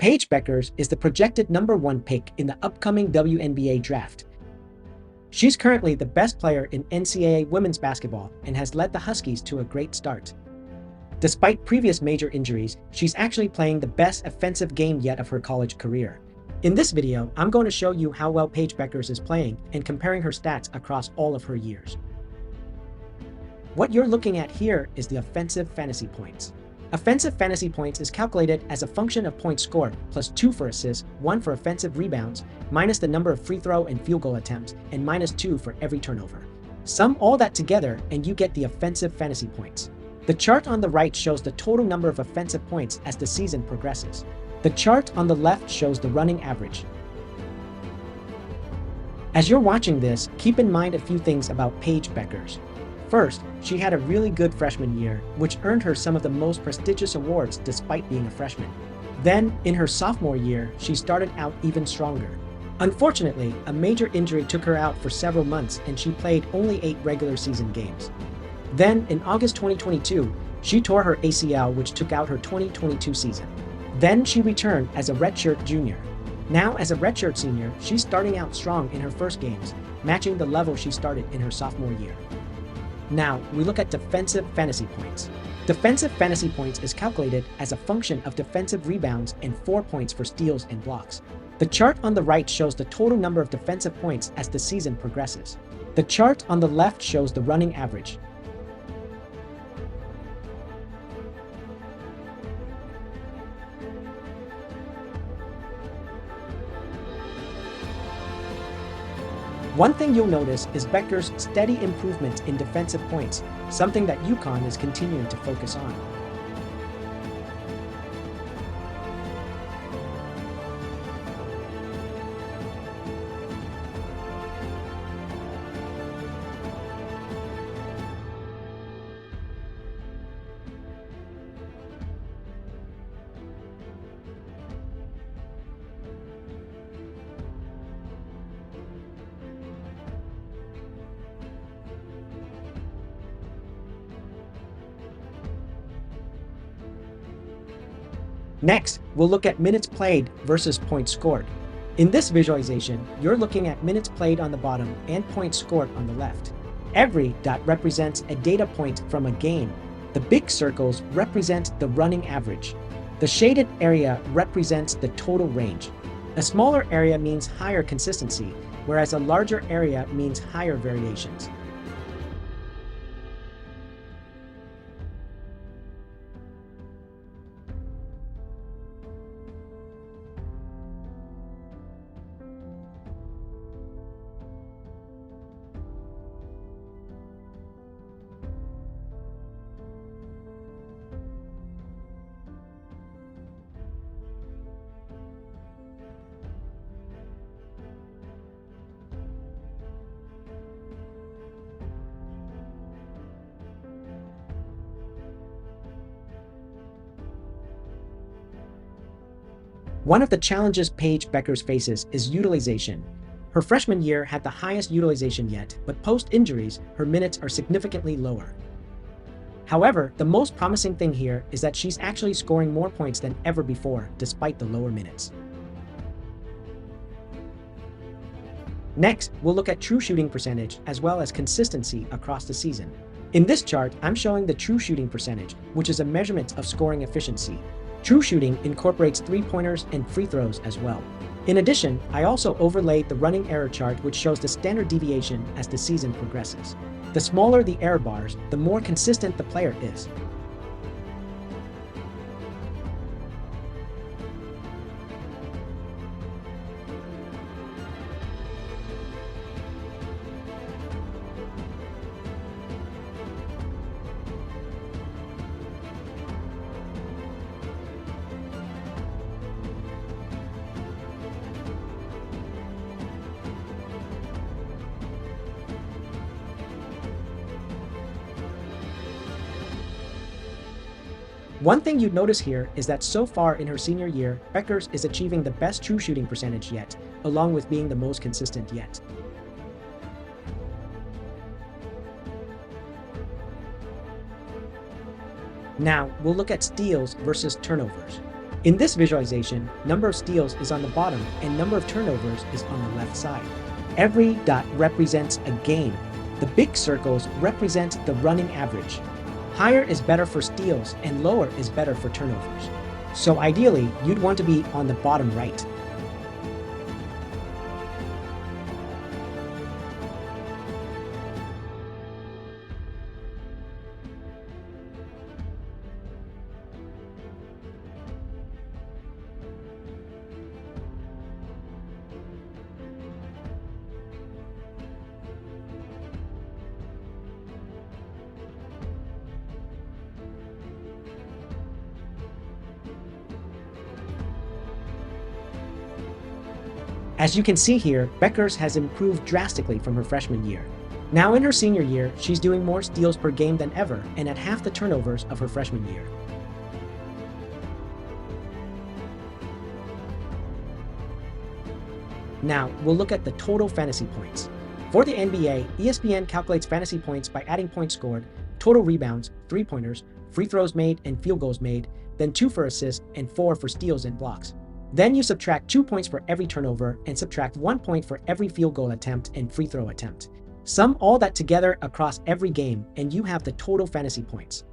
Paige Bueckers is the projected #1 pick in the upcoming WNBA draft. She's currently the best player in NCAA women's basketball and has led the Huskies to a great start. Despite previous major injuries, she's actually playing the best offensive game yet of her college career. In this video, I'm going to show you how well Paige Bueckers is playing and comparing her stats across all of her years. What you're looking at here is the offensive fantasy points. Offensive fantasy points is calculated as a function of points scored plus 2 for assists, 1 for offensive rebounds, minus the number of free throw and field goal attempts, and minus 2 for every turnover. Sum all that together and you get the offensive fantasy points. The chart on the right shows the total number of offensive points as the season progresses. The chart on the left shows the running average. As you're watching this, keep in mind a few things about Paige Bueckers. First, she had a really good freshman year, which earned her some of the most prestigious awards despite being a freshman. Then, in her sophomore year, she started out even stronger. Unfortunately, a major injury took her out for several months and she played only 8 regular season games. Then, in August 2022, she tore her ACL, which took out her 2022 season. Then she returned as a redshirt junior. Now, as a redshirt senior, she's starting out strong in her first games, matching the level she started in her sophomore year. Now, we look at defensive fantasy points. Defensive fantasy points is calculated as a function of defensive rebounds and 4 points for steals and blocks. The chart on the right shows the total number of defensive points as the season progresses. The chart on the left shows the running average. One thing you'll notice is Bueckers' steady improvement in defensive points, something that UConn is continuing to focus on. Next, we'll look at minutes played versus points scored. In this visualization, you're looking at minutes played on the bottom and points scored on the left. Every dot represents a data point from a game. The big circles represent the running average. The shaded area represents the total range. A smaller area means higher consistency, whereas a larger area means higher variations. One of the challenges Paige Bueckers faces is utilization. Her freshman year had the highest utilization yet, but post-injuries, her minutes are significantly lower. However, the most promising thing here is that she's actually scoring more points than ever before, despite the lower minutes. Next, we'll look at true shooting percentage as well as consistency across the season. In this chart, I'm showing the true shooting percentage, which is a measurement of scoring efficiency. True shooting incorporates three-pointers and free throws as well. In addition, I also overlaid the running error chart, which shows the standard deviation as the season progresses. The smaller the error bars, the more consistent the player is. One thing you'd notice here is that so far in her senior year, Bueckers is achieving the best true shooting percentage yet, along with being the most consistent yet. Now, we'll look at steals versus turnovers. In this visualization, number of steals is on the bottom and number of turnovers is on the left side. Every dot represents a game. The big circles represent the running average. Higher is better for steals and lower is better for turnovers. So ideally, you'd want to be on the bottom right. As you can see here, Bueckers has improved drastically from her freshman year. Now in her senior year, she's doing more steals per game than ever and at half the turnovers of her freshman year. Now, we'll look at the total fantasy points. For the NBA, ESPN calculates fantasy points by adding points scored, total rebounds, three-pointers, free throws made, and field goals made, then 2 for assists and 4 for steals and blocks. Then you subtract 2 points for every turnover and subtract 1 point for every field goal attempt and free throw attempt. Sum all that together across every game and you have the total fantasy points.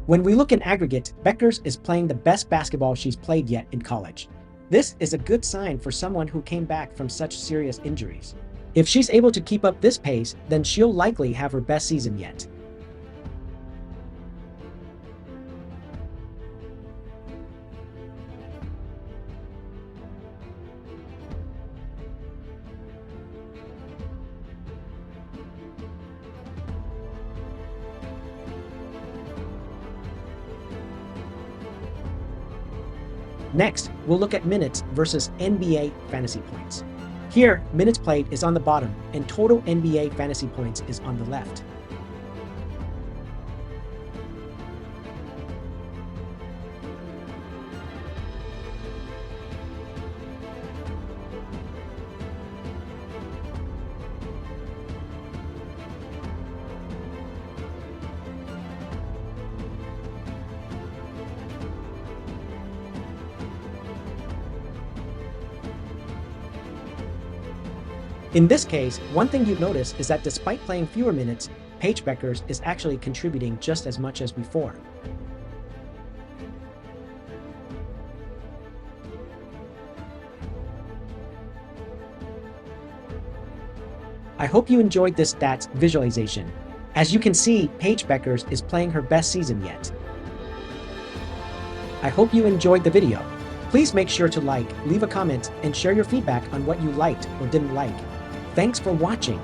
When we look in aggregate, Bueckers is playing the best basketball she's played yet in college. This is a good sign for someone who came back from such serious injuries. If she's able to keep up this pace, then she'll likely have her best season yet. Next, we'll look at minutes versus NBA fantasy points. Here, minutes played is on the bottom and total NBA fantasy points is on the left. In this case, one thing you'd notice is that despite playing fewer minutes, Paige Bueckers is actually contributing just as much as before. I hope you enjoyed this stats visualization. As you can see, Paige Bueckers is playing her best season yet. I hope you enjoyed the video. Please make sure to like, leave a comment, and share your feedback on what you liked or didn't like. Thanks for watching.